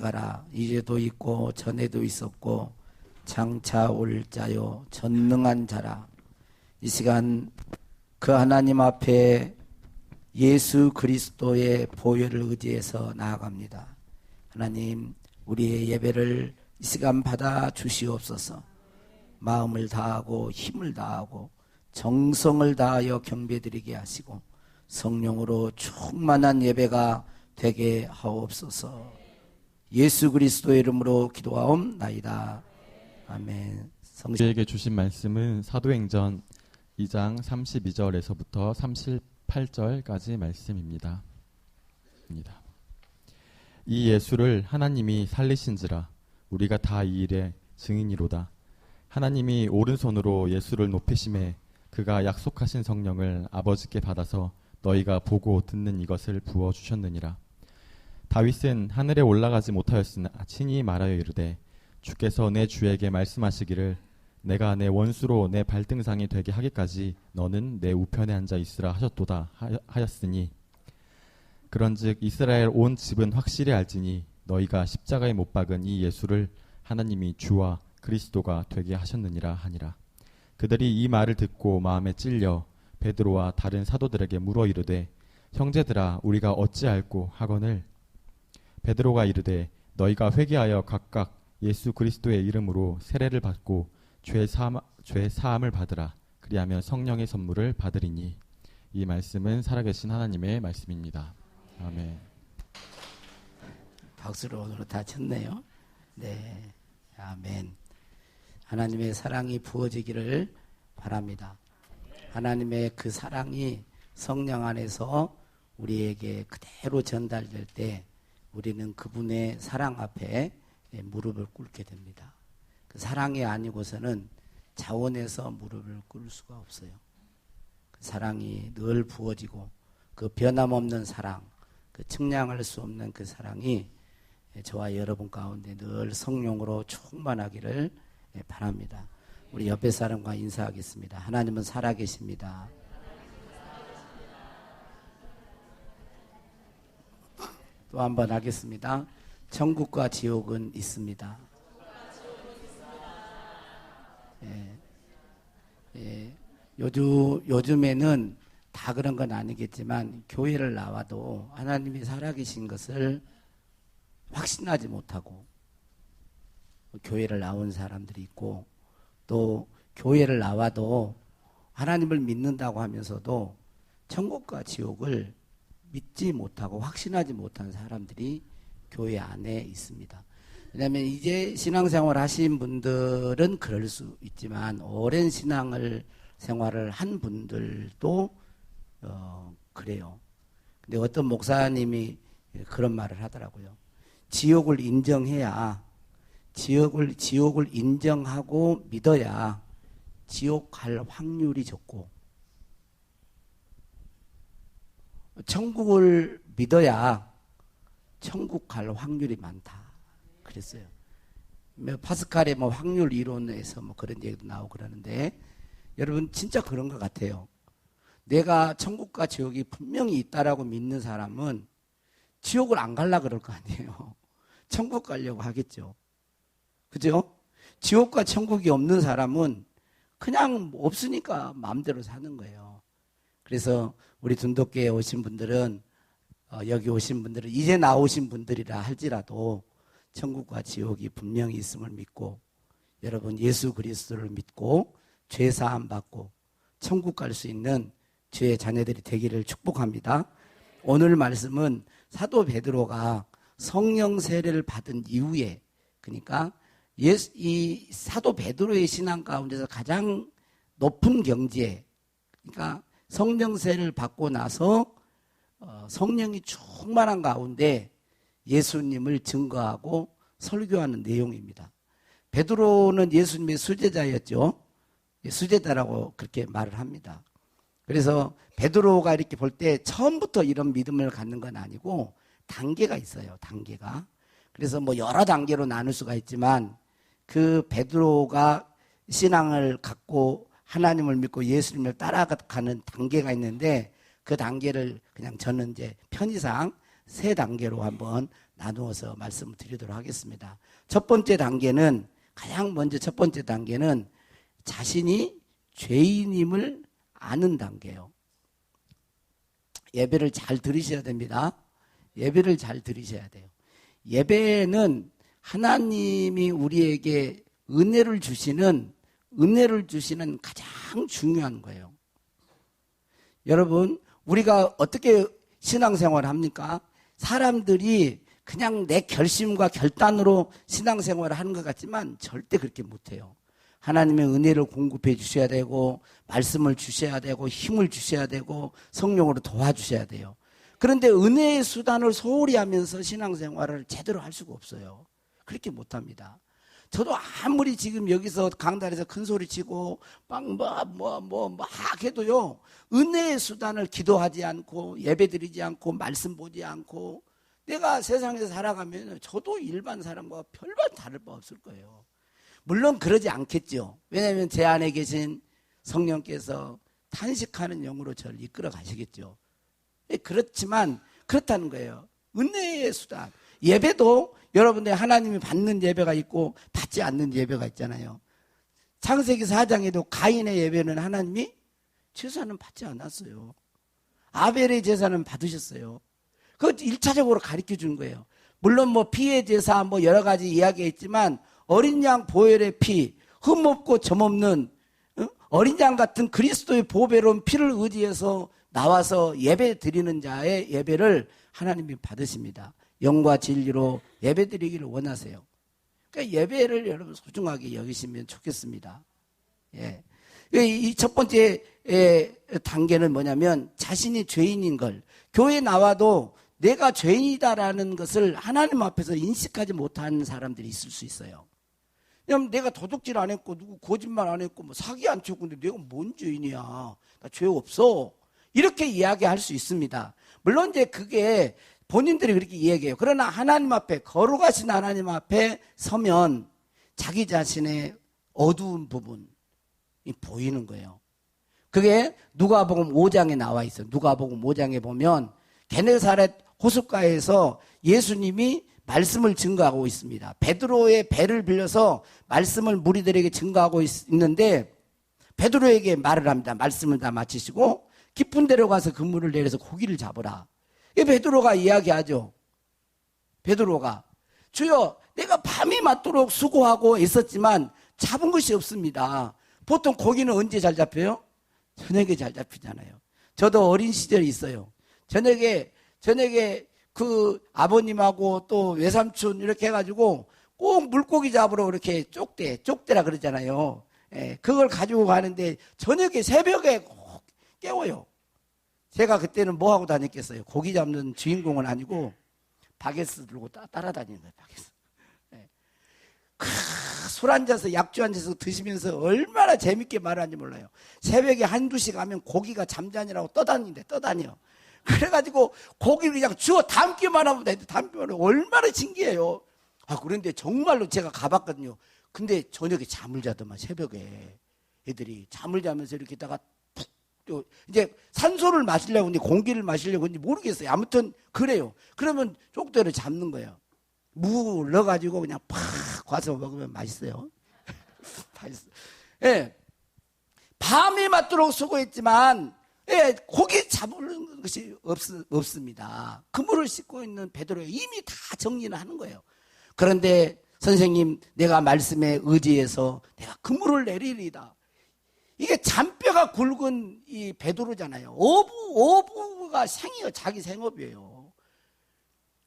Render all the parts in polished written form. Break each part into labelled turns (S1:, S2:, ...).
S1: 가라. 이제도 있고 전에도 있었고 장차 올 자요 전능한 자라. 이 시간 그 하나님 앞에 예수 그리스도의 보혈을 의지해서 나아갑니다. 하나님, 우리의 예배를 이 시간 받아 주시옵소서. 마음을 다하고 힘을 다하고 정성을 다하여 경배드리게 하시고 성령으로 충만한 예배가 되게 하옵소서. 예수 그리스도의 이름으로 기도하옵나이다. 아멘.
S2: 우리에게 주신 말씀은 사도행전 2장 32절에서부터 38절까지 말씀입니다. 이 예수를 하나님이 살리신지라 우리가 다 이 일의 증인이로다. 하나님이 오른손으로 예수를 높이심에 그가 약속하신 성령을 아버지께 받아서 너희가 보고 듣는 이것을 부어주셨느니라. 다윗은 하늘에 올라가지 못하였으나 친히 말하여 이르되 주께서 내 주에게 말씀하시기를 내가 내 원수로 내 발등상이 되게 하기까지 너는 내 우편에 앉아 있으라 하셨도다 하였으니 그런즉 이스라엘 온 집은 확실히 알지니 너희가 십자가에 못 박은 이 예수를 하나님이 주와 그리스도가 되게 하셨느니라 하니라. 그들이 이 말을 듣고 마음에 찔려 베드로와 다른 사도들에게 물어 이르되 형제들아 우리가 어찌할꼬 하거늘 베드로가 이르되 너희가 회개하여 각각 예수 그리스도의 이름으로 세례를 받고 죄 사함을 받으라. 그리하면 성령의 선물을 받으리니. 이 말씀은 살아계신 하나님의 말씀입니다. 아멘.
S1: 박수로 오늘 다 쳤네요. 네, 아멘. 하나님의 사랑이 부어지기를 바랍니다. 하나님의 그 사랑이 성령 안에서 우리에게 그대로 전달될 때 우리는 그분의 사랑 앞에 무릎을 꿇게 됩니다. 그 사랑이 아니고서는 자원해서 무릎을 꿇을 수가 없어요. 그 사랑이 늘 부어지고 그 변함없는 사랑, 그 측량할 수 없는 그 사랑이 저와 여러분 가운데 늘 성령으로 충만하기를 바랍니다. 우리 옆에 사람과 인사하겠습니다. 하나님은 살아계십니다. 또 한 번 하겠습니다. 천국과 지옥은 있습니다. 요즘에는 다 그런 건 아니겠지만 교회를 나와도 하나님이 살아계신 것을 확신하지 못하고 교회를 나온 사람들이 있고 또 교회를 나와도 하나님을 믿는다고 하면서도 천국과 지옥을 믿지 못하고 확신하지 못한 사람들이 교회 안에 있습니다. 왜냐하면 이제 신앙생활 하신 분들은 그럴 수 있지만 오랜 생활을 한 분들도 그래요. 근데 어떤 목사님이 그런 말을 하더라고요. 지옥을 인정해야 지옥을 인정하고 믿어야 지옥 갈 확률이 적고 천국을 믿어야 천국 갈 확률이 많다. 그랬어요. 파스칼의 확률 이론에서 그런 얘기도 나오고 그러는데 여러분 진짜 그런 것 같아요. 내가 천국과 지옥이 분명히 있다라고 믿는 사람은 지옥을 안 가려고 그럴 거 아니에요. 천국 가려고 하겠죠. 그죠? 지옥과 천국이 없는 사람은 그냥 없으니까 마음대로 사는 거예요. 그래서 우리 둔덕교에 오신 분들은 여기 오신 분들은 이제 나오신 분들이라 할지라도 천국과 지옥이 분명히 있음을 믿고 여러분 예수 그리스도를 믿고 죄 사함 받고 천국 갈 수 있는 주의 자녀들이 되기를 축복합니다. 오늘 말씀은 사도 베드로가 성령 세례를 받은 이후에 그러니까 이 사도 베드로의 신앙 가운데서 가장 높은 경지에 그러니까 성령 세례를 받고 나서 성령이 충만한 가운데 예수님을 증거하고 설교하는 내용입니다. 베드로는 예수님의 수제자였죠. 수제자라고 그렇게 말을 합니다. 그래서 베드로가 이렇게 볼 때 처음부터 이런 믿음을 갖는 건 아니고 단계가 있어요. 단계가. 그래서 여러 단계로 나눌 수가 있지만 그 베드로가 신앙을 갖고 하나님을 믿고 예수님을 따라가는 단계가 있는데 그 단계를 그냥 저는 이제 편의상 3단계로 한번 나누어서 말씀을 드리도록 하겠습니다. 첫 번째 단계는, 가장 먼저 첫 번째 단계는 자신이 죄인임을 아는 단계예요. 예배를 잘 들으셔야 됩니다. 예배를 잘 들으셔야 돼요. 예배는 하나님이 우리에게 은혜를 주시는 가장 중요한 거예요. 여러분, 우리가 어떻게 신앙생활을 합니까? 사람들이 그냥 내 결심과 결단으로 신앙생활을 하는 것 같지만 절대 그렇게 못해요. 하나님의 은혜를 공급해 주셔야 되고, 말씀을 주셔야 되고, 힘을 주셔야 되고, 성령으로 도와주셔야 돼요. 그런데 은혜의 수단을 소홀히 하면서 신앙생활을 제대로 할 수가 없어요. 그렇게 못합니다. 저도 아무리 지금 여기서 강단에서 큰 소리 치고 막 해도요, 은혜의 수단을 기도하지 않고 예배드리지 않고 말씀 보지 않고 내가 세상에서 살아가면 저도 일반 사람과 별반 다를 바 없을 거예요. 물론 그러지 않겠죠. 왜냐하면 제 안에 계신 성령께서 탄식하는 영으로 저를 이끌어 가시겠죠. 그렇지만 그렇다는 거예요. 은혜의 수단. 예배도 여러분들 하나님이 받는 예배가 있고 받지 않는 예배가 있잖아요. 창세기 4장에도 가인의 예배는 하나님이 제사는 받지 않았어요. 아벨의 제사는 받으셨어요. 그거 1차적으로 가르쳐 준 거예요. 물론 뭐 피의 제사 뭐 여러 가지 이야기가 있지만 어린 양 보혈의 피, 흠없고 점없는 어린 양 같은 그리스도의 보배로운 피를 의지해서 나와서 예배 드리는 자의 예배를 하나님이 받으십니다. 영과 진리로 예배 드리기를 원하세요. 그러니까 예배를 여러분 소중하게 여기시면 좋겠습니다. 예. 이 첫 번째 단계는 뭐냐면 자신이 죄인인 걸, 교회에 나와도 내가 죄인이다라는 것을 하나님 앞에서 인식하지 못하는 사람들이 있을 수 있어요. 왜냐면 내가 도둑질 안 했고 누구 거짓말 안 했고 뭐 사기 안 쳤는데 내가 뭔 죄인이야, 나 죄 없어, 이렇게 이야기할 수 있습니다. 물론 이제 그게 본인들이 그렇게 이야기해요. 그러나 하나님 앞에, 거룩하신 하나님 앞에 서면 자기 자신의 어두운 부분이 보이는 거예요. 그게 누가복음 5장에 나와 있어요. 누가복음 5장에 보면 게네사렛 호숫가에서 예수님이 말씀을 증거하고 있습니다. 베드로의 배를 빌려서 말씀을 무리들에게 증거하고 있는데 베드로에게 말을 합니다. 말씀을 다 마치시고 깊은 데로 가서 그물을 내려서 고기를 잡으라. 베드로가 이야기하죠. 베드로가, 주여, 내가 밤이 맞도록 수고하고 있었지만 잡은 것이 없습니다. 보통 고기는 언제 잘 잡혀요? 저녁에 잘 잡히잖아요. 저도 어린 시절이 있어요. 저녁에 그 아버님하고 또 외삼촌 이렇게 해가지고 꼭 물고기 잡으러 이렇게 쪽대라 그러잖아요. 예, 그걸 가지고 가는데 저녁에 새벽에 꼭 깨워요. 제가 그때는 뭐 하고 다녔겠어요? 고기 잡는 주인공은 아니고 바게스 들고 따라다니는 거예요. 바게스. 네. 술 앉아서 약주 앉아서 드시면서 얼마나 재밌게 말하는지 몰라요. 새벽에 한두 시 가면 고기가 잠자니라고 떠다녀. 그래가지고 고기를 그냥 주워 담기만 하면 돼. 담기만 하면 얼마나 신기해요. 그런데 정말로 제가 가봤거든요. 근데 저녁에 잠을 자더만, 새벽에 애들이 잠을 자면서 이렇게 다가 또 이제 산소를 마시려고 하는지 공기를 마시려고 하는지 모르겠어요. 아무튼 그래요. 그러면 쪽대로 잡는 거예요. 무 넣어가지고 그냥 팍 과서 먹으면 맛있어요. 맛있어. 예. 밤이 맞도록 수고했지만 예, 고기 잡는 것이 없습니다. 그물을 씻고 있는 베드로가 이미 다 정리를 하는 거예요. 그런데 선생님, 내가 말씀에 의지해서 내가 그물을 내리리다. 이게 잔뼈가 굵은 이 베드로잖아요. 어부가 생이에요. 자기 생업이에요.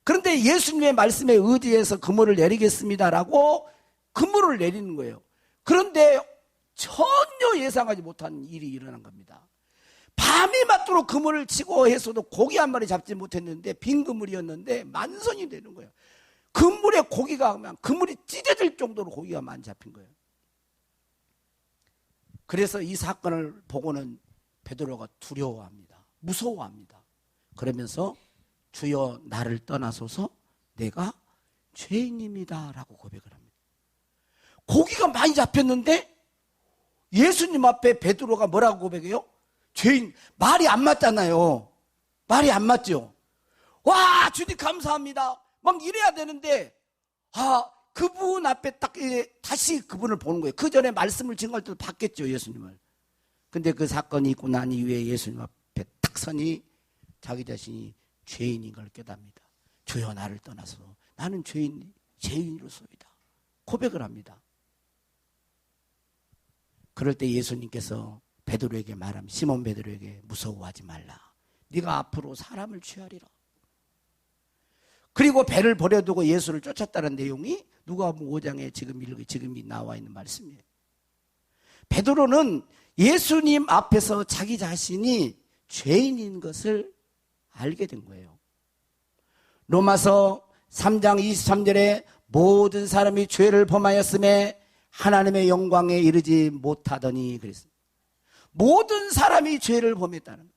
S1: 그런데 예수님의 말씀에 의지해서 그물을 내리겠습니다라고 그물을 내리는 거예요. 그런데 전혀 예상하지 못한 일이 일어난 겁니다. 밤이 맞도록 그물을 치고 해서도 고기 한 마리 잡지 못했는데, 빈 그물이었는데 만선이 되는 거예요. 그물에 고기가, 그물이 찢어질 정도로 고기가 많이 잡힌 거예요. 그래서 이 사건을 보고는 베드로가 두려워합니다. 무서워합니다. 그러면서 주여 나를 떠나소서, 내가 죄인입니다 라고 고백을 합니다. 고기가 많이 잡혔는데 예수님 앞에 베드로가 뭐라고 고백해요? 죄인. 말이 안 맞잖아요. 말이 안 맞죠. 와, 주님 감사합니다. 막 이래야 되는데 그분 앞에 딱 다시 그분을 보는 거예요. 그 전에 말씀을 증거할 때도 봤겠죠, 예수님을. 근데 그 사건이 있고 난 이후에 예수님 앞에 딱 서니 자기 자신이 죄인인 걸 깨닫습니다. 주여 나를 떠나서 나는 죄인으로서이다. 고백을 합니다. 그럴 때 예수님께서 베드로에게 말합니다. 시몬 베드로에게 무서워하지 말라. 네가 앞으로 사람을 취하리라. 그리고 배를 버려두고 예수를 쫓았다는 내용이 누가복음 5장에 지금이 나와 있는 말씀이에요. 베드로는 예수님 앞에서 자기 자신이 죄인인 것을 알게 된 거예요. 로마서 3장 23절에 모든 사람이 죄를 범하였음에 하나님의 영광에 이르지 못하더니 그랬습니다. 모든 사람이 죄를 범했다는 거예요.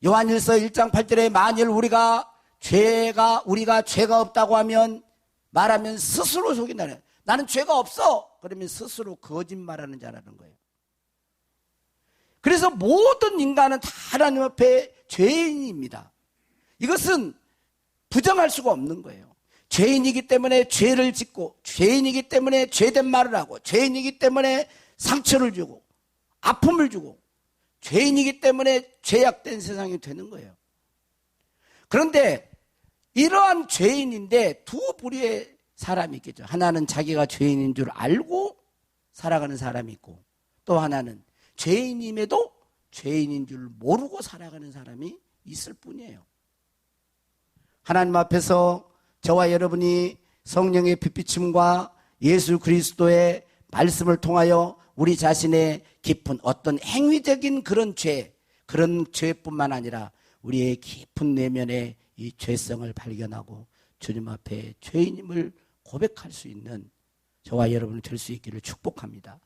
S1: 요한일서 1장 8절에 만일 우리가 죄가 없다고 말하면 스스로 속인다는 거예요. 나는 죄가 없어. 그러면 스스로 거짓말하는 자라는 거예요. 그래서 모든 인간은 다 하나님 앞에 죄인입니다. 이것은 부정할 수가 없는 거예요. 죄인이기 때문에 죄를 짓고, 죄인이기 때문에 죄된 말을 하고, 죄인이기 때문에 상처를 주고 아픔을 주고, 죄인이기 때문에 죄악된 세상이 되는 거예요. 그런데 이러한 죄인인데 두 부류의 사람이 있겠죠. 하나는 자기가 죄인인 줄 알고 살아가는 사람이 있고, 또 하나는 죄인임에도 죄인인 줄 모르고 살아가는 사람이 있을 뿐이에요. 하나님 앞에서 저와 여러분이 성령의 빛비침과 예수 그리스도의 말씀을 통하여 우리 자신의 깊은 어떤 행위적인 그런 죄뿐만 아니라 우리의 깊은 내면의 이 죄성을 발견하고 주님 앞에 죄인임을 고백할 수 있는 저와 여러분이 될 수 있기를 축복합니다.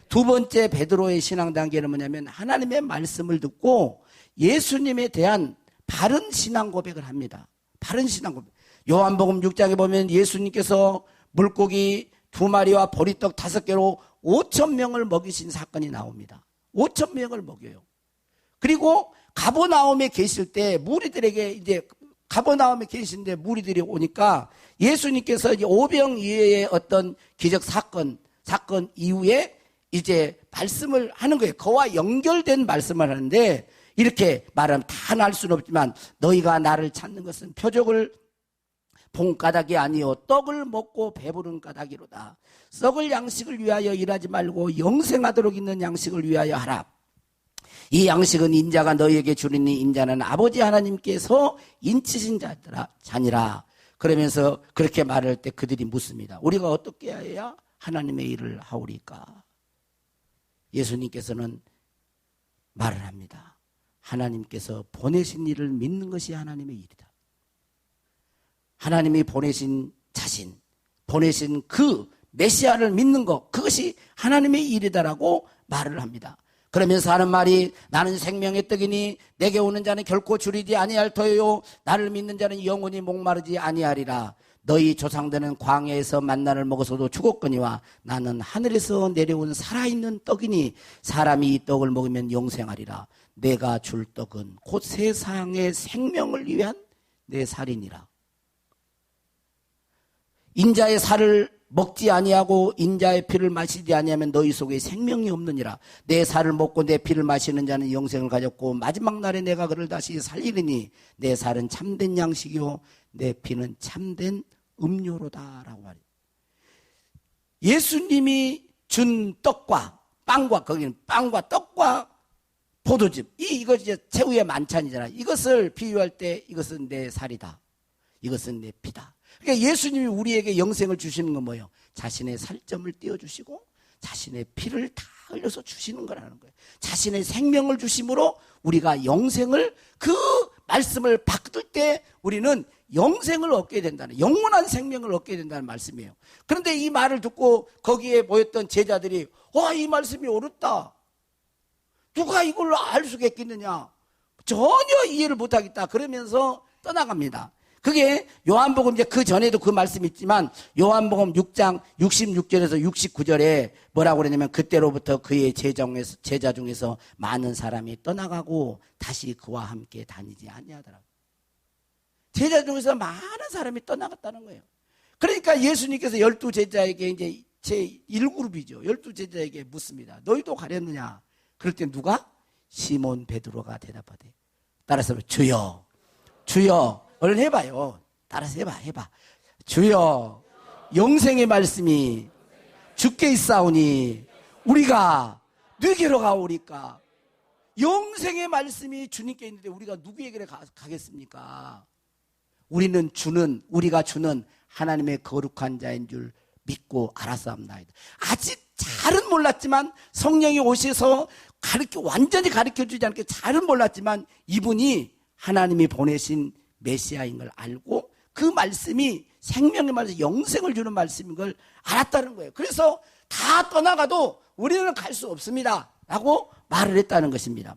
S1: 두 번째 베드로의 신앙 단계는 뭐냐면 하나님의 말씀을 듣고 예수님에 대한 바른 신앙 고백을 합니다. 바른 신앙 고백. 요한복음 6장에 보면 예수님께서 물고기 2마리와 보리떡 5개로 5,000명을 먹이신 사건이 나옵니다. 5,000명을 먹여요. 그리고 가버나움에 계실 때 무리들에게 가버나움에 계신데 무리들이 오니까 예수님께서 오병이어의 어떤 기적 사건 이후에 이제 말씀을 하는 거예요. 그와 연결된 말씀을 하는데 이렇게 말하면 다 알 수는 없지만 너희가 나를 찾는 것은 표적을 본 까닭이 아니요 떡을 먹고 배부른 까닭이로다. 썩을 양식을 위하여 일하지 말고 영생하도록 있는 양식을 위하여 하라. 이 양식은 인자가 너희에게 주리니 인자는 아버지 하나님께서 인치신 자니라. 그러면서 그렇게 말할 때 그들이 묻습니다. 우리가 어떻게 해야 하나님의 일을 하오리까? 예수님께서는 말을 합니다. 하나님께서 보내신 일을 믿는 것이 하나님의 일이다. 하나님이 보내신 자신, 보내신 그 메시아를 믿는 것, 그것이 하나님의 일이다라고 말을 합니다. 그러면서 하는 말이 나는 생명의 떡이니 내게 오는 자는 결코 줄이지 아니할 터요 나를 믿는 자는 영원히 목마르지 아니하리라. 너희 조상들은 광야에서 만나를 먹어서도 죽었거니와 나는 하늘에서 내려온 살아있는 떡이니 사람이 이 떡을 먹으면 영생하리라. 내가 줄 떡은 곧 세상의 생명을 위한 내 살이니라. 인자의 살을 먹지 아니하고 인자의 피를 마시지 아니하면 너희 속에 생명이 없느니라. 내 살을 먹고 내 피를 마시는 자는 영생을 가졌고 마지막 날에 내가 그를 다시 살리리니 내 살은 참된 양식이요 내 피는 참된 음료로다라고 말해요. 예수님이 준 떡과 빵과 거기는 빵과 떡과 포도즙 이거 이제 최후의 만찬이잖아요. 이것을 비유할 때 이것은 내 살이다. 이것은 내 피다. 그러니까 예수님이 우리에게 영생을 주시는 건 뭐예요? 자신의 살점을 띄워주시고 자신의 피를 다 흘려서 주시는 거라는 거예요. 자신의 생명을 주심으로 우리가 영생을 그 말씀을 받을 때 우리는 영생을 얻게 된다는 영원한 생명을 얻게 된다는 말씀이에요. 그런데 이 말을 듣고 거기에 모였던 제자들이 이 말씀이 옳다. 누가 이걸로 알 수가 있겠느냐. 전혀 이해를 못하겠다. 그러면서 떠나갑니다. 그게 요한복음 이제 그 전에도 그 말씀이 있지만 요한복음 6장 66절에서 69절에 뭐라고 그러냐면 그때로부터 그의 제자 중에서 많은 사람이 떠나가고 다시 그와 함께 다니지 아니하더라고요. 제자 중에서 많은 사람이 떠나갔다는 거예요. 그러니까 예수님께서 12제자에게 이제 제 1그룹이죠. 12제자에게 묻습니다. 너희도 가렸느냐? 그럴 때 누가? 시몬 베드로가 대답하되 따라서 주여, 주여. 얼른 해봐요. 따라서 해봐. 주여, 영생의 말씀이 주께 있사오니 우리가 누구에게로 가오리까? 영생의 말씀이 주님께 있는데 우리가 누구에게 가겠습니까? 우리가 주는 하나님의 거룩한 자인 줄 믿고 알았사옵나이다. 아직 잘은 몰랐지만 성령이 오셔서 완전히 가르쳐주지 않게 잘은 몰랐지만 이분이 하나님이 보내신 메시아인 걸 알고 그 말씀이 생명의 말씀, 영생을 주는 말씀인 걸 알았다는 거예요. 그래서 다 떠나가도 우리는 갈 수 없습니다 라고 말을 했다는 것입니다.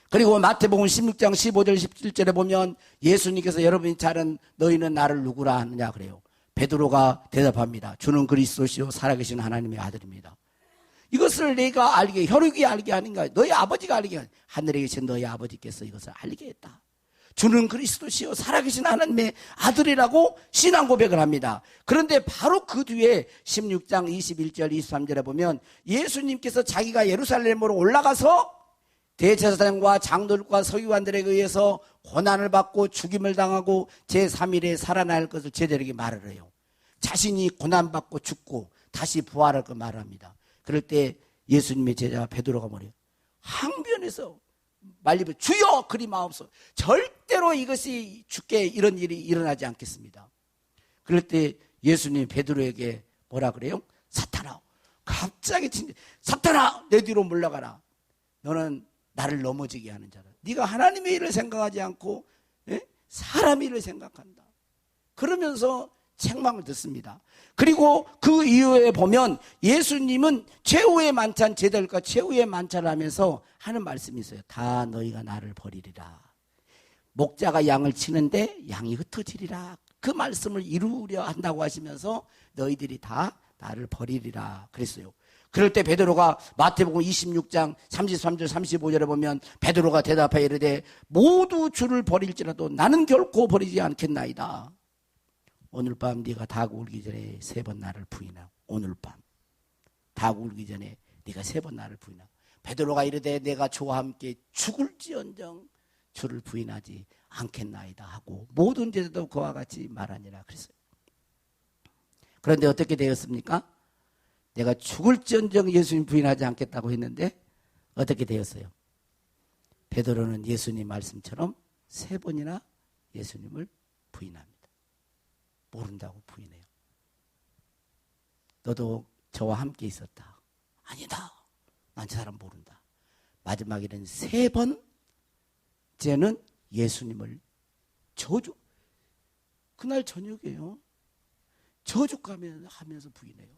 S1: 그리고 마태복음 16장 15절 17절에 보면 예수님께서 여러분이 잘은 너희는 나를 누구라 하느냐 그래요. 베드로가 대답합니다. 주는 그리스도시요 살아계신 하나님의 아들입니다. 이것을 내가 알게, 혈육이 알게 하는가? 너희 아버지가 알게 하는, 하늘에 계신 너희 아버지께서 이것을 알게 했다. 주는 그리스도시요 살아계신 하나님의 아들이라고 신앙 고백을 합니다. 그런데 바로 그 뒤에 16장 21절 23절에 보면 예수님께서 자기가 예루살렘으로 올라가서 대제사장과 장로들과 서기관들에 의해서 고난을 받고 죽임을 당하고 제3일에 살아날 것을 제자들에게 말을 해요. 자신이 고난받고 죽고 다시 부활할 걸 말합니다. 그럴 때 예수님의 제자 베드로가 뭐래요? 항변에서 말리면 주여 그리 마옵소서. 절대로 이것이 주께 이런 일이 일어나지 않겠습니다. 그럴 때 예수님 베드로에게 뭐라 그래요? 사탄아, 갑자기 사탄아 내 뒤로 물러가라. 너는 나를 넘어지게 하는 자라. 네가 하나님의 일을 생각하지 않고 사람 일을 생각한다. 그러면서 책망을 듣습니다. 그리고 그 이후에 보면 예수님은 최후의 만찬, 제자들과 최후의 만찬을 하면서 하는 말씀이 있어요. 다 너희가 나를 버리리라. 목자가 양을 치는데 양이 흩어지리라. 그 말씀을 이루려 한다고 하시면서 너희들이 다 나를 버리리라 그랬어요. 그럴 때 베드로가 마태복음 26장 33절 35절에 보면 베드로가 대답하여 이르되 모두 주를 버릴지라도 나는 결코 버리지 않겠나이다. 오늘 밤 네가 닭 울기 전에 3번 나를 부인하고 오늘 밤 닭 울기 전에 네가 3번 나를 부인하고 베드로가 이르되 내가 주와 함께 죽을지언정 주를 부인하지 않겠나이다 하고 모든 제자도 그와 같이 말하니라 그랬어요. 그런데 어떻게 되었습니까? 내가 죽을지언정 예수님 부인하지 않겠다고 했는데 어떻게 되었어요? 베드로는 예수님 말씀처럼 3번이나 예수님을 부인합니다. 모른다고 부인해요. 너도 저와 함께 있었다. 아니다. 난 저 사람 모른다. 마지막에는 3번째는 예수님을 그날 저녁에요. 저주하면서 부인해요.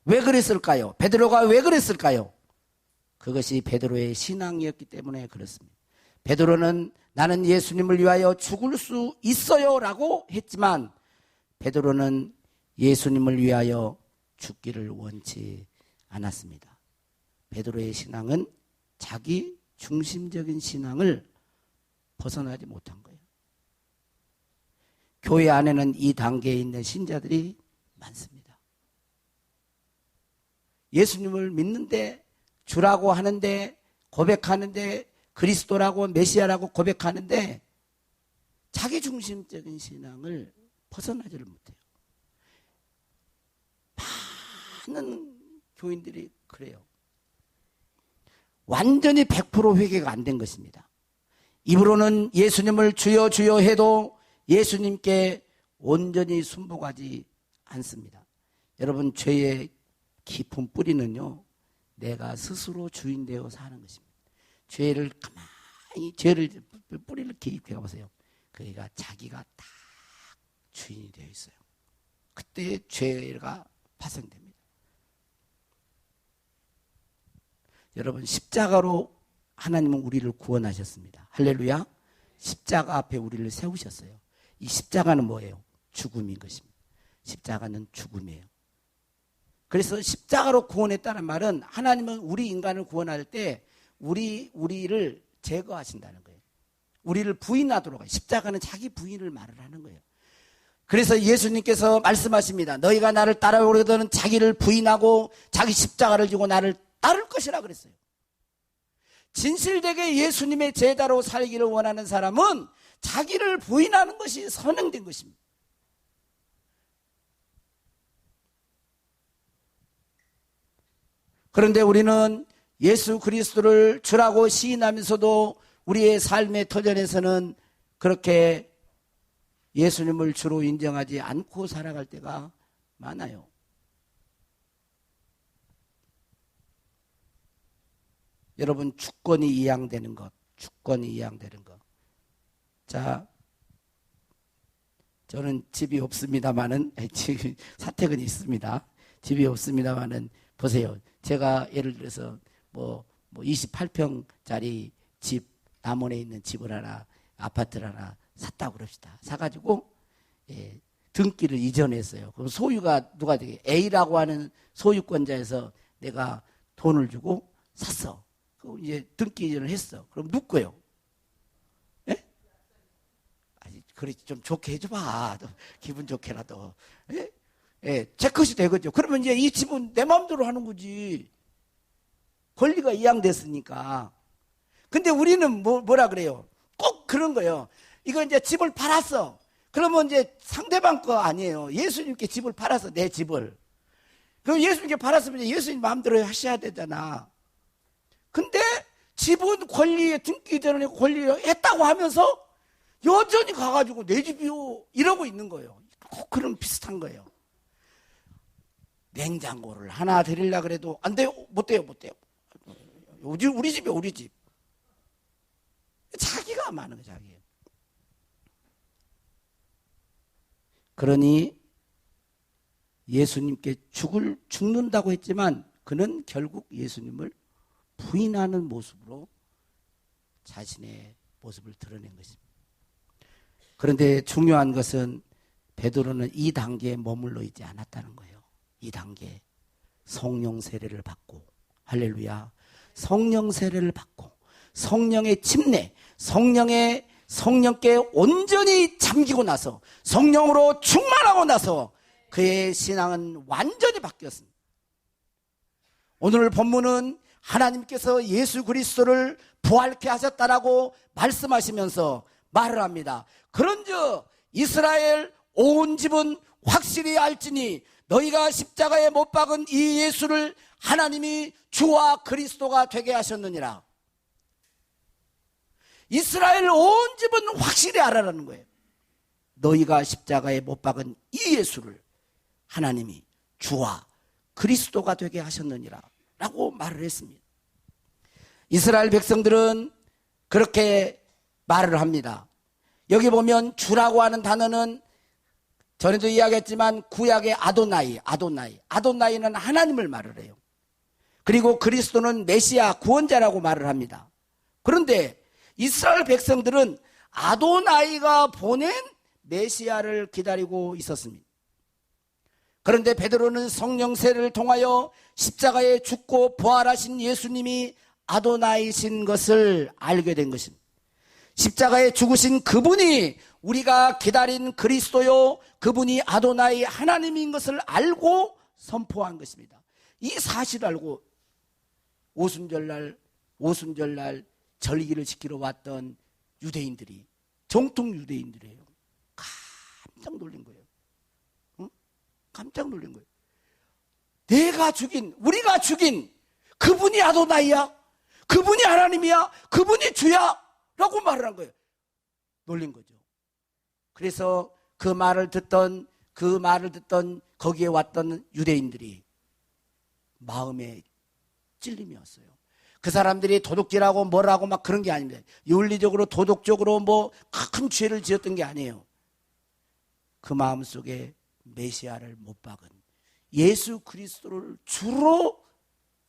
S1: 왜 그랬을까요? 베드로가 왜 그랬을까요? 그것이 베드로의 신앙이었기 때문에 그렇습니다. 베드로는 나는 예수님을 위하여 죽을 수 있어요 라고 했지만 베드로는 예수님을 위하여 죽기를 원치 않았습니다. 베드로의 신앙은 자기 중심적인 신앙을 벗어나지 못한 거예요. 교회 안에는 이 단계에 있는 신자들이 많습니다. 예수님을 믿는데 주라고 하는데 고백하는데 그리스도라고 메시아라고 고백하는데 자기 중심적인 신앙을 벗어나지를 못해요. 많은 교인들이 그래요. 완전히 100% 회개가 안 된 것입니다. 입으로는 예수님을 주여 주여 해도 예수님께 온전히 순복하지 않습니다. 여러분 죄의 깊은 뿌리는요 내가 스스로 주인 되어 사는 것입니다. 죄를 뿌리를 깊게 가보세요. 그러니까 자기가 딱 주인이 되어 있어요. 그때 죄가 파생됩니다. 여러분 십자가로 하나님은 우리를 구원하셨습니다. 할렐루야. 십자가 앞에 우리를 세우셨어요. 이 십자가는 뭐예요? 죽음인 것입니다. 십자가는 죽음이에요. 그래서 십자가로 구원했다는 말은 하나님은 우리 인간을 구원할 때 우리를 제거하신다는 거예요. 우리를 부인하도록 해요. 십자가는 자기 부인을 말을 하는 거예요. 그래서 예수님께서 말씀하십니다. 너희가 나를 따라오려거든 자기를 부인하고 자기 십자가를 지고 나를 따를 것이라 그랬어요. 진실되게 예수님의 제자로 살기를 원하는 사람은 자기를 부인하는 것이 선행된 것입니다. 그런데 우리는 예수 그리스도를 주라고 시인하면서도 우리의 삶의 터전에서는 그렇게 예수님을 주로 인정하지 않고 살아갈 때가 많아요. 여러분, 주권이 이양되는 것, 주권이 이양되는 것. 자, 저는 집이 없습니다만은, 사택은 있습니다. 집이 없습니다만은, 보세요. 제가 예를 들어서 뭐 28평짜리 집, 남원에 있는 집을 하나, 아파트를 하나 샀다고 그럽시다. 사가지고, 등기를 이전했어요. 그럼 소유가 누가 되게 A라고 하는 소유권자에서 내가 돈을 주고 샀어. 그럼 이제 등기 이전을 했어. 그럼 누구예요? 예? 아니, 그래, 좀 좋게 해줘봐. 기분 좋게라도. 예? 예, 제 것이 되겠죠. 그러면 이제 이 집은 내 마음대로 하는 거지. 권리가 이양됐으니까. 근데 우리는 뭐라 그래요? 꼭 그런 거예요. 이거 이제 집을 팔았어. 그러면 이제 상대방 거 아니에요. 예수님께 집을 팔았어, 내 집을. 그럼 예수님께 팔았으면 이제 예수님 마음대로 하셔야 되잖아. 근데 집은 권리에 등기 전에 권리를 했다고 하면서 여전히 가가지고 내 집이요 이러고 있는 거예요. 꼭 그런 비슷한 거예요. 냉장고를 하나 드리려고 그래도 안 돼요. 못 돼요. 우리 집이요, 우리 집. 자기가 많은 거예요, 자기. 그러니 예수님께 죽는다고 했지만 그는 결국 예수님을 부인하는 모습으로 자신의 모습을 드러낸 것입니다. 그런데 중요한 것은 베드로는 이 단계에 머물러 있지 않았다는 거예요. 이 단계 성령 세례를 받고, 할렐루야, 성령 세례를 받고 성령의 침례, 성령께 온전히 잠기고 나서 성령으로 충만하고 나서 그의 신앙은 완전히 바뀌었습니다. 오늘 본문은 하나님께서 예수 그리스도를 부활케 하셨다라고 말씀하시면서 말을 합니다. 그런즉 이스라엘 온 집은 확실히 알지니 너희가 십자가에 못 박은 이 예수를 하나님이 주와 그리스도가 되게 하셨느니라. 이스라엘 온 집은 확실히 알아라는 거예요. 너희가 십자가에 못 박은 이 예수를 하나님이 주와 그리스도가 되게 하셨느니라 라고 말을 했습니다. 이스라엘 백성들은 그렇게 말을 합니다. 여기 보면 주라고 하는 단어는 전에도 이야기했지만 구약의 아도나이는 하나님을 말을 해요. 그리고 그리스도는 메시아, 구원자라고 말을 합니다. 그런데 이스라엘 백성들은 아도나이가 보낸 메시아를 기다리고 있었습니다. 그런데 베드로는 성령 세례를 통하여 십자가에 죽고 부활하신 예수님이 아도나이신 것을 알게 된 것입니다. 십자가에 죽으신 그분이 우리가 기다린 그리스도요, 그분이 아도나이 하나님인 것을 알고 선포한 것입니다. 이 사실을 알고 오순절날 절기를 지키러 왔던 유대인들이, 정통 유대인들이에요. 깜짝 놀란 거예요. 응? 깜짝 놀란 거예요. 우리가 죽인 그분이 아도나이야? 그분이 하나님이야? 그분이 주야? 라고 말을 한 거예요. 놀린 거죠. 그래서 그 말을 듣던 거기에 왔던 유대인들이 마음에 찔림이 왔어요. 그 사람들이 도둑질하고 뭐라고 막 그런 게 아닙니다. 윤리적으로 도덕적으로 뭐 큰 죄를 지었던 게 아니에요. 그 마음속에 메시아를 못 박은 예수 그리스도를 주로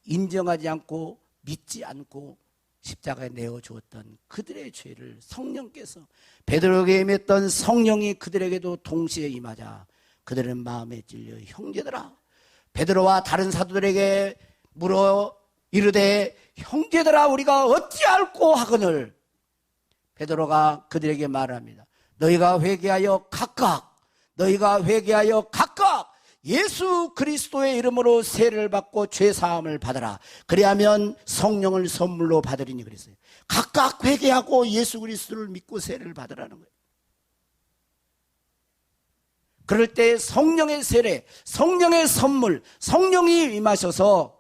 S1: 인정하지 않고 믿지 않고 십자가에 내어주었던 그들의 죄를 성령께서, 베드로에게 임했던 성령이 그들에게도 동시에 임하자 그들은 마음에 찔려 형제들아, 베드로와 다른 사도들에게 물어 이르되 형제들아 우리가 어찌할꼬 하거늘 베드로가 그들에게 말합니다. 너희가 회개하여 각각 예수 그리스도의 이름으로 세례를 받고 죄 사함을 받으라. 그리하면 성령을 선물로 받으리니 그랬어요. 각각 회개하고 예수 그리스도를 믿고 세례를 받으라는 거예요. 그럴 때 성령의 세례, 성령의 선물, 성령이 임하셔서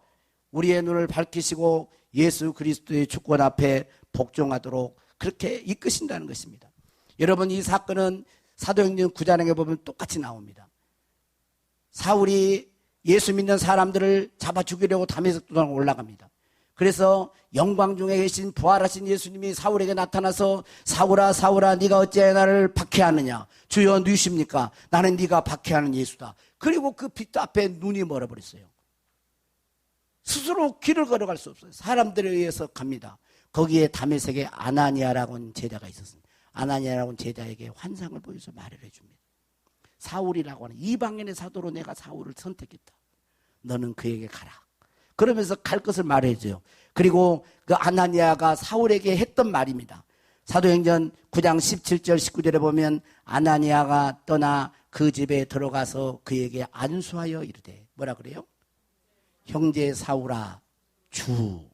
S1: 우리의 눈을 밝히시고 예수 그리스도의 주권 앞에 복종하도록 그렇게 이끄신다는 것입니다. 여러분, 이 사건은 사도행전 9장에 보면 똑같이 나옵니다. 사울이 예수 믿는 사람들을 잡아 죽이려고 다메섹 도상에 올라갑니다. 그래서 영광 중에 계신 부활하신 예수님이 사울에게 나타나서 사울아 사울아 네가 어찌하여 나를 박해하느냐. 주여 누구십니까? 나는 네가 박해하는 예수다. 그리고 그 빛 앞에 눈이 멀어버렸어요. 스스로 길을 걸어갈 수 없어요. 사람들에 의해서 갑니다. 거기에 다메섹에 아나니아라고 하는 제자가 있었습니다. 아나니아라고 하는 제자에게 환상을 보여서 말을 해줍니다. 사울이라고 하는 이방인의 사도로 내가 사울을 선택했다. 너는 그에게 가라. 그러면서 갈 것을 말해줘요. 그리고 그 아나니아가 사울에게 했던 말입니다. 사도행전 9장 17절 19절에 보면 아나니아가 떠나 그 집에 들어가서 그에게 안수하여 이르되 뭐라 그래요? 형제 사울아 주,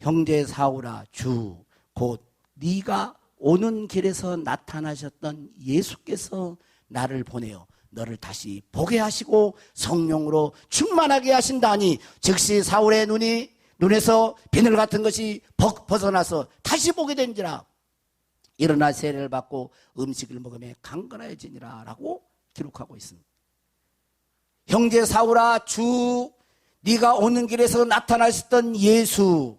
S1: 형제 사울아 주, 곧 네가 오는 길에서 나타나셨던 예수께서 나를 보내어 너를 다시 보게 하시고 성령으로 충만하게 하신다니 즉시 사울의 눈에서 비늘 같은 것이 벗어나서 다시 보게 된지라. 일어나 세례를 받고 음식을 먹으며 강건하여지니라 라고 기록하고 있습니다. 형제 사울아 주, 네가 오는 길에서 나타나셨던 예수.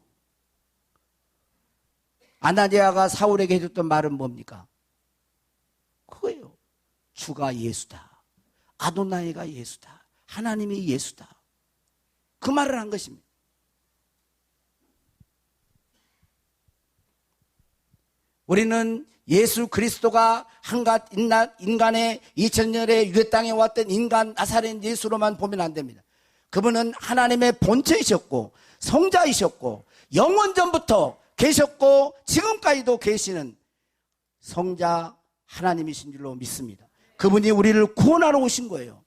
S1: 아나니아가 사울에게 해줬던 말은 뭡니까? 그거예요. 주가 예수다. 아도나이가 예수다. 하나님이 예수다. 그 말을 한 것입니다. 우리는 예수 그리스도가 한갓 인간의 2000년의 유대 땅에 왔던 인간 나사렛 예수로만 보면 안 됩니다. 그분은 하나님의 본체이셨고 성자이셨고 영원전부터 계셨고 지금까지도 계시는 성자 하나님이신 줄로 믿습니다. 그분이 우리를 구원하러 오신 거예요.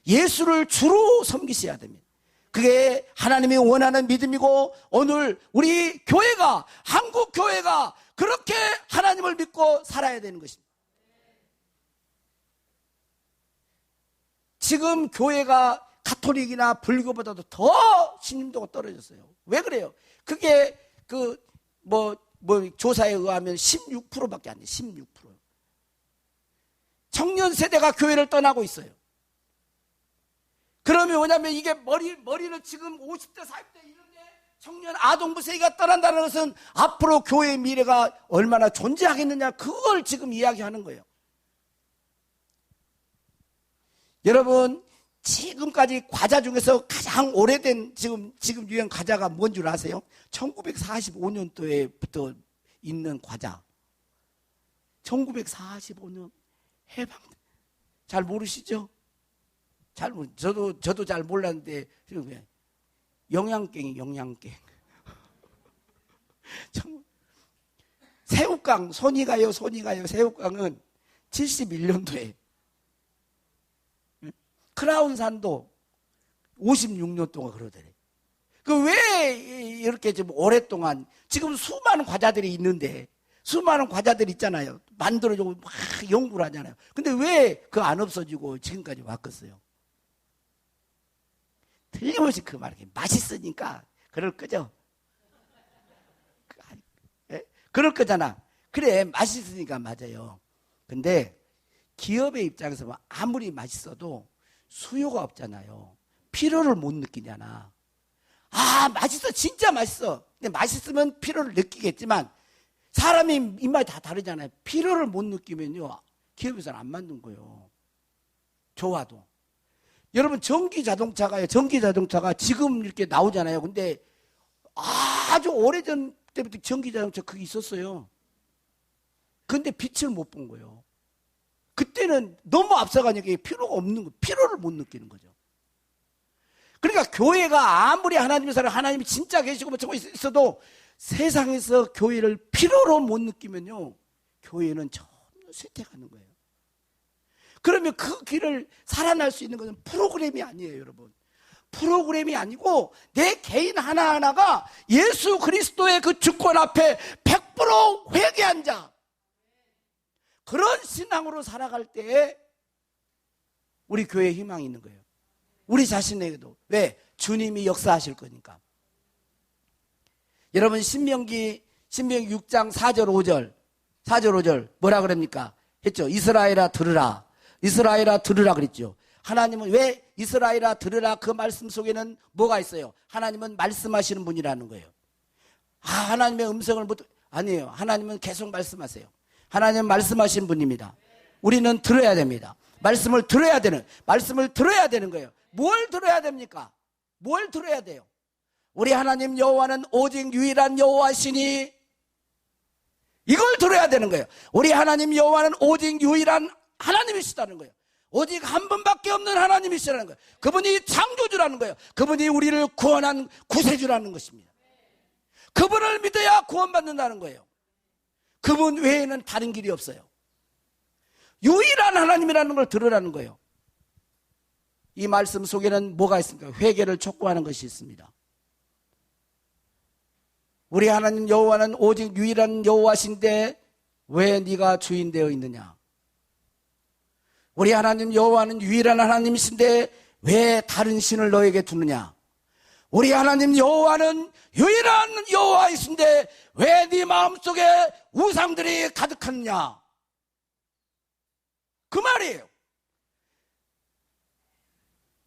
S1: 예수를 주로 섬기셔야 됩니다. 그게 하나님이 원하는 믿음이고 오늘 우리 교회가 한국 교회가 그렇게 하나님을 믿고 살아야 되는 것입니다. 지금 교회가 가톨릭이나 불교보다도 더 신림도가 떨어졌어요. 왜 그래요? 그게 조사에 의하면 16%밖에 안 돼요. 16%. 청년 세대가 교회를 떠나고 있어요. 그러면 뭐냐면 이게 머리는 지금 50대, 40대 이런데 청년 아동부 세대가 떠난다는 것은 앞으로 교회의 미래가 얼마나 존재하겠느냐 그걸 지금 이야기하는 거예요. 여러분 지금까지 과자 중에서 가장 오래된 지금 유행 과자가 뭔 줄 아세요? 1945년도에부터 있는 과자. 1945년 해방. 잘 모르시죠? 저도 잘 몰랐는데 영양갱이 영양갱. 새우깡 손이 가요 새우깡은 71년도에 크라운산도 56년 동안 그러더래. 왜 이렇게 좀 오랫동안 지금 수많은 과자들이 있는데 수많은 과자들 있잖아요. 만들어주고 막 연구를 하잖아요. 근데 왜 그 안 없어지고 지금까지 왔겠어요? 틀림없이 그 말이 맛있으니까 그럴 거죠. 그럴 거잖아. 그래 맛있으니까 맞아요. 근데 기업의 입장에서 보면 아무리 맛있어도 수요가 없잖아요. 필요를 못 느끼잖아. 맛있어 진짜 맛있어. 근데 맛있으면 필요를 느끼겠지만 사람이 입맛이 다 다르잖아요. 필요를 못 느끼면요 기업에서는 안 만든 거예요. 좋아도. 여러분 전기 자동차가 지금 이렇게 나오잖아요. 근데 아주 오래전 때부터 전기 자동차 그게 있었어요. 근데 빛을 못 본 거예요. 그때는 너무 앞서가니까 필요가 없는 거, 필요를 못 느끼는 거죠. 그러니까 교회가 아무리 하나님의 사랑, 하나님이 진짜 계시고 뭐 저거 있어도 세상에서 교회를 필요로 못 느끼면요, 교회는 전혀 쇠퇴가는 거예요. 그러면 그 길을 살아날 수 있는 것은 프로그램이 아니에요, 여러분. 프로그램이 아니고 내 개인 하나하나가 예수 그리스도의 그 주권 앞에 100% 회개한 자, 그런 신앙으로 살아갈 때에 우리 교회에 희망이 있는 거예요. 우리 자신에게도. 왜? 주님이 역사하실 거니까. 여러분 신명기 6장 4절 5절 뭐라 그럽니까? 했죠. 이스라엘아 들으라. 이스라엘아 들으라 그랬죠. 하나님은 왜 이스라엘아 들으라, 그 말씀 속에는 뭐가 있어요? 하나님은 말씀하시는 분이라는 거예요. 하나님의 음성을 아니에요. 하나님은 계속 말씀하세요. 하나님은 말씀하시는 분입니다. 우리는 들어야 됩니다. 말씀을 들어야 되는 거예요. 뭘 들어야 됩니까? 뭘 들어야 돼요? 우리 하나님 여호와는 오직 유일한 여호와시니, 이걸 들어야 되는 거예요. 우리 하나님 여호와는 오직 유일한 하나님이시다는 거예요. 오직 한 분밖에 없는 하나님이시라는 거예요. 그분이 창조주라는 거예요. 그분이 우리를 구원한 구세주라는 것입니다. 그분을 믿어야 구원받는다는 거예요. 그분 외에는 다른 길이 없어요. 유일한 하나님이라는 걸 들으라는 거예요. 이 말씀 속에는 뭐가 있습니까? 회개를 촉구하는 것이 있습니다. 우리 하나님 여호와는 오직 유일한 여호와신데 왜 네가 주인 되어 있느냐? 우리 하나님 여호와는 유일한 하나님이신데 왜 다른 신을 너에게 두느냐? 우리 하나님 여호와는 유일한 여호와이신데 왜 네 마음속에 우상들이 가득하느냐? 그 말이에요.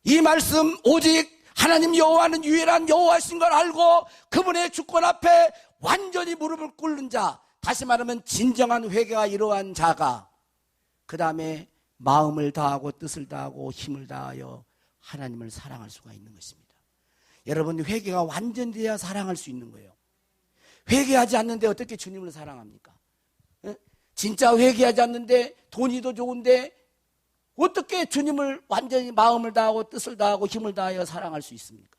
S1: 이 말씀, 오직 하나님 여호와는 유일한 여호와이신 걸 알고 그분의 주권 앞에 완전히 무릎을 꿇는 자, 다시 말하면 진정한 회개가 이러한 자가 그 다음에 마음을 다하고 뜻을 다하고 힘을 다하여 하나님을 사랑할 수가 있는 것입니다. 여러분, 회개가 완전히 돼야 사랑할 수 있는 거예요. 회개하지 않는데 어떻게 주님을 사랑합니까? 진짜 회개하지 않는데 돈이 더 좋은데 어떻게 주님을 완전히 마음을 다하고 뜻을 다하고 힘을 다하여 사랑할 수 있습니까?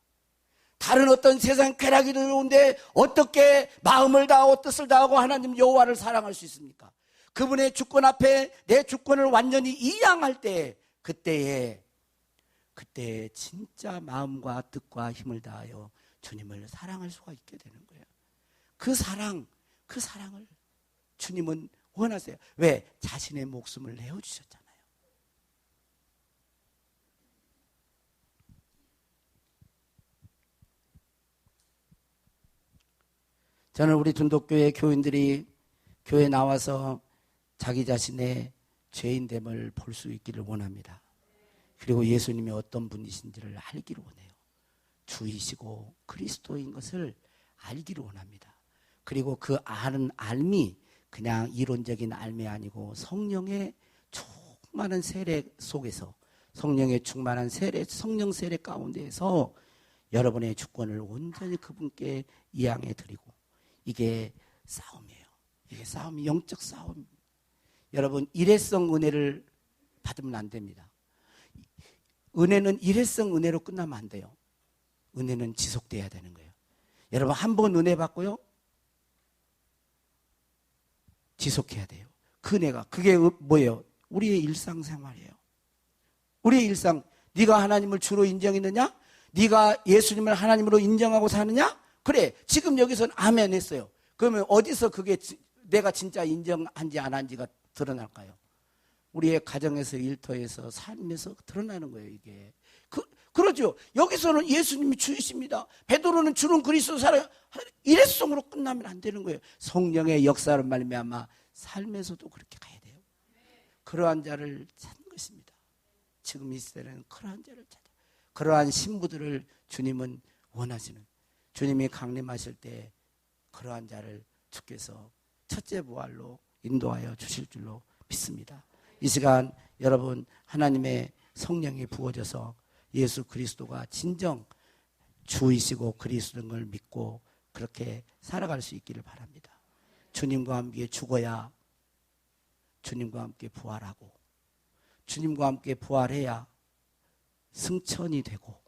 S1: 다른 어떤 세상 쾌락이 더 좋은데 어떻게 마음을 다하고 뜻을 다하고 하나님 여호와를 사랑할 수 있습니까? 그분의 주권 앞에 내 주권을 완전히 이양할 때, 그때에 진짜 마음과 뜻과 힘을 다하여 주님을 사랑할 수가 있게 되는 거예요. 그 사랑을 주님은 원하세요. 왜? 자신의 목숨을 내어주셨잖아요. 저는 우리 둔독교회 교인들이 교회에 나와서 자기 자신의 죄인됨을 볼 수 있기를 원합니다. 그리고 예수님이 어떤 분이신지를 알기를 원해요. 주이시고 그리스도인 것을 알기를 원합니다. 그리고 그 아는 알미, 그냥 이론적인 알미 아니고 성령의 충만한 세례 속에서, 성령의 충만한 세례, 성령 세례 가운데에서 여러분의 주권을 온전히 그분께 이양해 드리고, 이게 싸움이에요. 이게 싸움이 영적 싸움입니다. 여러분, 일회성 은혜를 받으면 안 됩니다. 은혜는 일회성 은혜로 끝나면 안 돼요. 은혜는 지속돼야 되는 거예요. 여러분, 한 번 은혜 받고요, 지속해야 돼요. 그 은혜가, 그게 뭐예요? 우리의 일상생활이에요. 우리의 일상. 네가 하나님을 주로 인정했느냐? 네가 예수님을 하나님으로 인정하고 사느냐? 그래, 지금 여기서는 아멘 했어요. 그러면 어디서 그게 내가 진짜 인정한지 안 한지가 드러날까요? 우리의 가정에서, 일터에서, 삶에서 드러나는 거예요, 이게. 그러죠. 여기서는 예수님이 주이십니다. 베드로는 주는 그리스도 사랑, 일회성으로 끝나면 안 되는 거예요. 성령의 역사를 말미암아 삶에서도 그렇게 가야 돼요. 그러한 자를 찾는 것입니다. 지금 이 시대는 그러한 자를 찾아. 그러한 신부들을 주님은 원하시는, 주님이 강림하실 때 그러한 자를 주께서 첫째 부활로 인도하여 주실 줄로 믿습니다. 이 시간 여러분, 하나님의 성령이 부어져서 예수 그리스도가 진정 주이시고 그리스도인 걸 믿고 그렇게 살아갈 수 있기를 바랍니다. 주님과 함께 죽어야 주님과 함께 부활하고, 주님과 함께 부활해야 승천이 되고,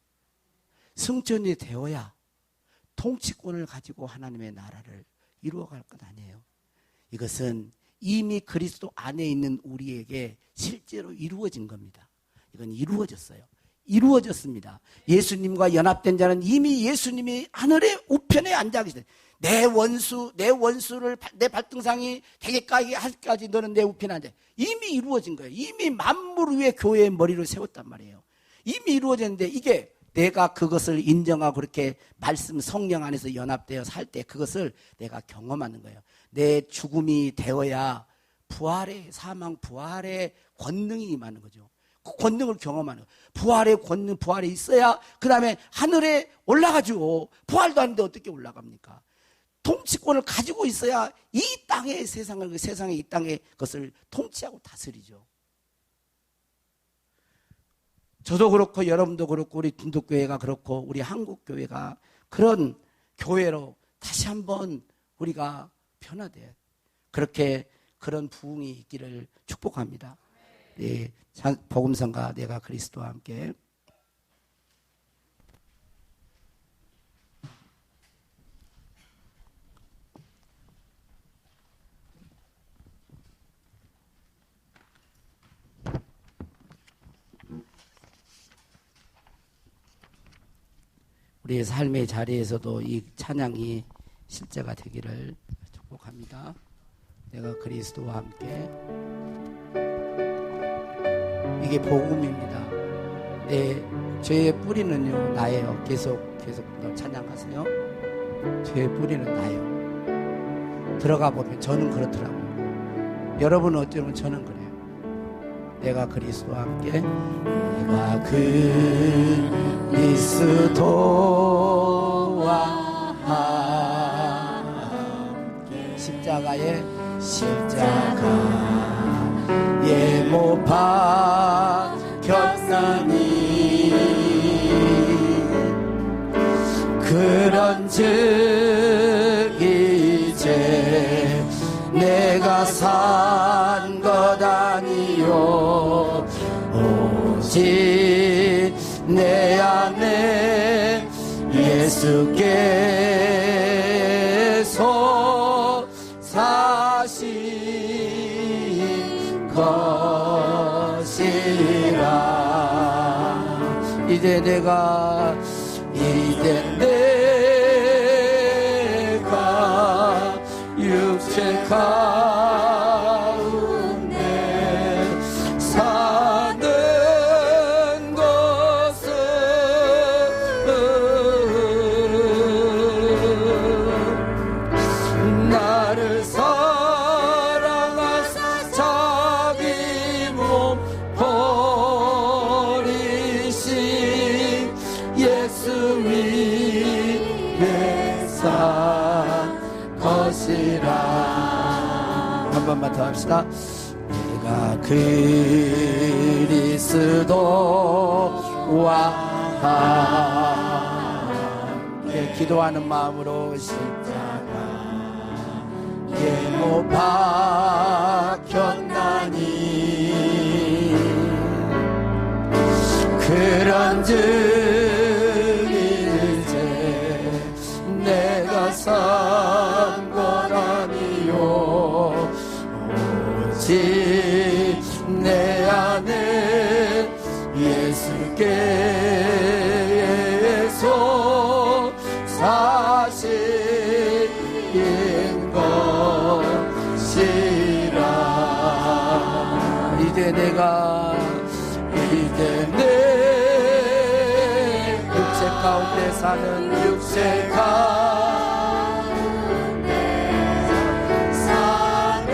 S1: 승천이 되어야 통치권을 가지고 하나님의 나라를 이루어갈 것 아니에요. 이것은 이미 그리스도 안에 있는 우리에게 실제로 이루어진 겁니다. 이건 이루어졌어요. 이루어졌습니다. 예수님과 연합된 자는 이미 예수님이 하늘의 우편에 앉아 계시다. 내 원수를 내 발등상이 되게까지 할까지 너는 내 우편에 앉아. 이미 이루어진 거예요. 이미 만물 위에 교회의 머리를 세웠단 말이에요. 이미 이루어졌는데 이게 내가 그것을 인정하고 그렇게 말씀 성령 안에서 연합되어 살 때 그것을 내가 경험하는 거예요. 내 죽음이 되어야 사망 부활의 권능이 임하는 거죠. 그 권능을 경험하는 거예요. 부활의 권능, 부활에 있어야 그 다음에 하늘에 올라가죠. 부활도 하는데 어떻게 올라갑니까? 통치권을 가지고 있어야 이 땅의 세상의 이 땅의 것을 통치하고 다스리죠. 저도 그렇고 여러분도 그렇고 우리 둔독교회가 그렇고 우리 한국교회가 그런 교회로 다시 한번 우리가 변화돼야 그렇게 그런 부흥이 있기를 축복합니다. 네, 복음성가 내가 그리스도와 함께 우리의 삶의 자리에서도 이 찬양이 실제가 되기를 축복합니다. 내가 그리스도와 함께. 이게 복음입니다. 죄의 뿌리는요 나예요. 계속 찬양하세요. 죄의 뿌리는 나예요. 들어가 보면 저는 그렇더라고요. 여러분은 어쩌면 저는 그래요. 내가 그리스도와 함께. 내가 그리스도와 함께 십자가에 못 박혔나니 그런즉 이제 내가 산 것 아니요 오직 내 안에 예수께서 사신 것이라. 이제 내가 육체 가운데 사는 것은 나를 사랑하사 자기 몸 버리신 예수 위에 산 것이라. 한 번만 더 합시다. 내가 그리스도와 함께 기도하는 마음으로 십자가에 못 박혔나니 그런즉 이제 내가 산 것 아니요 오직 내 안에 예수께서 사신 것이라. 이제 내 육체 가운데 사는 육체 가운데 사는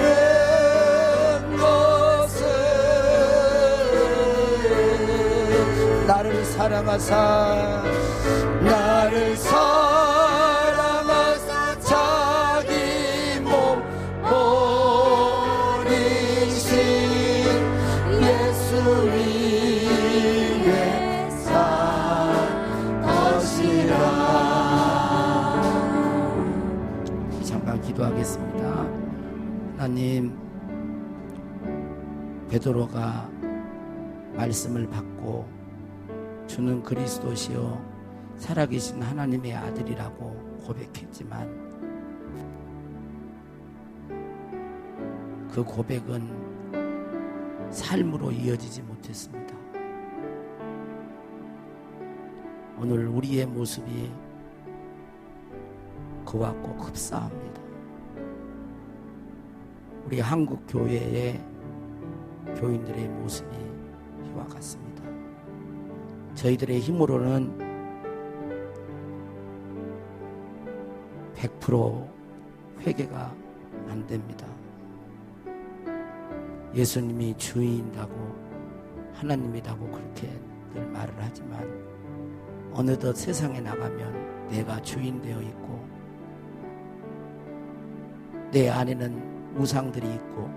S1: 것은 나를 사랑하사 자기 몸 버리신 예수 위에 산 것이라. 잠깐 기도하겠습니다. 하나님, 베드로가 말씀을 받고 주는 그리스도시요 살아계신 하나님의 아들이라고 고백했지만 그 고백은 삶으로 이어지지 못했습니다. 오늘 우리의 모습이 그와 꼭 흡사합니다. 우리 한국 교회의 교인들의 모습이 이와 같습니다. 저희들의 힘으로는 100% 회개가 안 됩니다. 예수님이 주인이라고 하나님이라고 그렇게 늘 말을 하지만 어느덧 세상에 나가면 내가 주인 되어 있고 내 안에는 우상들이 있고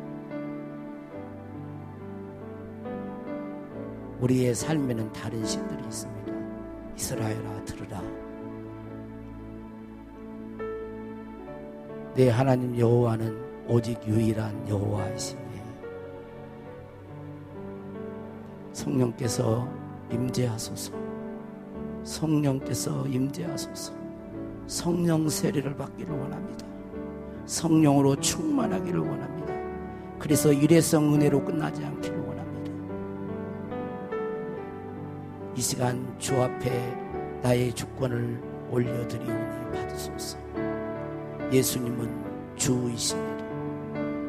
S1: 우리의 삶에는 다른 신들이 있습니다. 이스라엘아 들으라. 내 하나님 여호와는 오직 유일한 여호와이시니 성령께서 임재하소서. 성령께서 임재하소서. 성령 세례를 받기를 원합니다. 성령으로 충만하기를 원합니다. 그래서 일회성 은혜로 끝나지 않기를 원합니다. 이 시간 주 앞에 나의 주권을 올려드리오니 받으소서. 예수님은 주이십니다.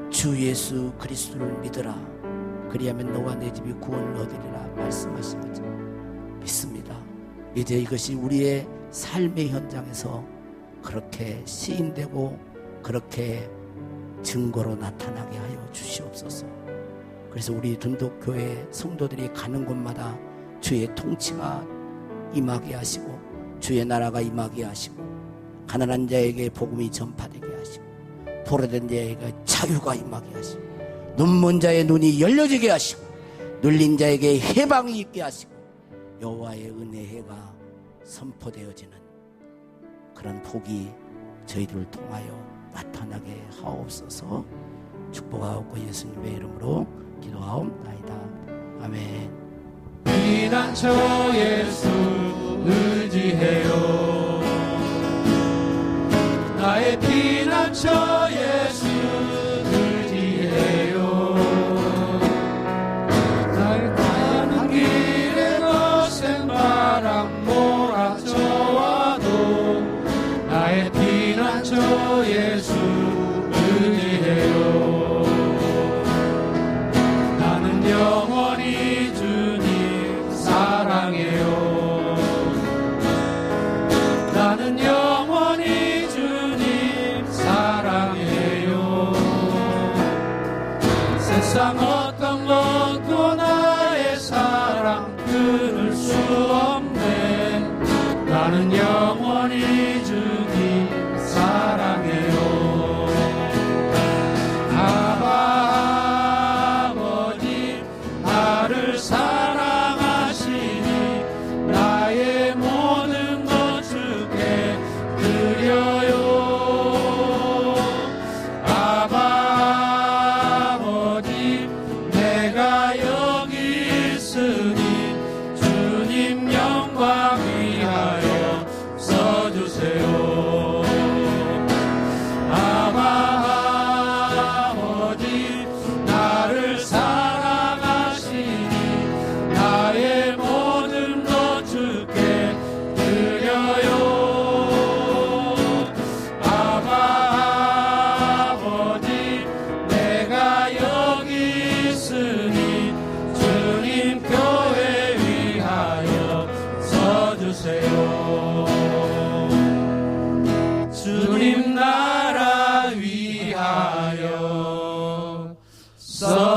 S1: 주 예수 그리스도를 믿으라. 그리하면 너와 내 집이 구원을 얻으리라 말씀하시면서 믿습니다. 이제 이것이 우리의 삶의 현장에서 그렇게 시인되고 그렇게 증거로 나타나게 하여 주시옵소서. 그래서 우리 둔독교회 성도들이 가는 곳마다 주의 통치가 임하게 하시고 주의 나라가 임하게 하시고 가난한 자에게 복음이 전파되게 하시고 포로된 자에게 자유가 임하게 하시고 눈먼 자의 눈이 열려지게 하시고 눌린 자에게 해방이 있게 하시고 여호와의 은혜의 해가 선포되어지는 그런 복이 저희들을 통하여 나타나게 하옵소서. 축복하옵고 예수님의 이름으로 기도하옵나이다. 아멘.
S3: 피난처 예수 의지해요. 나의 피난처 예수 의지해요. 날 가는 길에 거센 바람 몰아쳐와도 나의 피난처 예수 의지해요. 나는 영원히 주님 사랑해요. 나는 영원히 주님 사랑해요. 세상 어떤 것도 나의 사랑 끊을 수 없네. 나는 영원히 주님 사랑해요. 아버지 나를 사랑하시니 나의 모든 것 주께 드려요. 아버지 내가 여기 있으니 주님 영광 위하여 써주세요. 아버지 나를 사랑하시니 나의 모든 것 주께 드려요. 아버지 내가 여기 있으니 주님 교회 위하여 써주세요. 주님 나라 위하여 써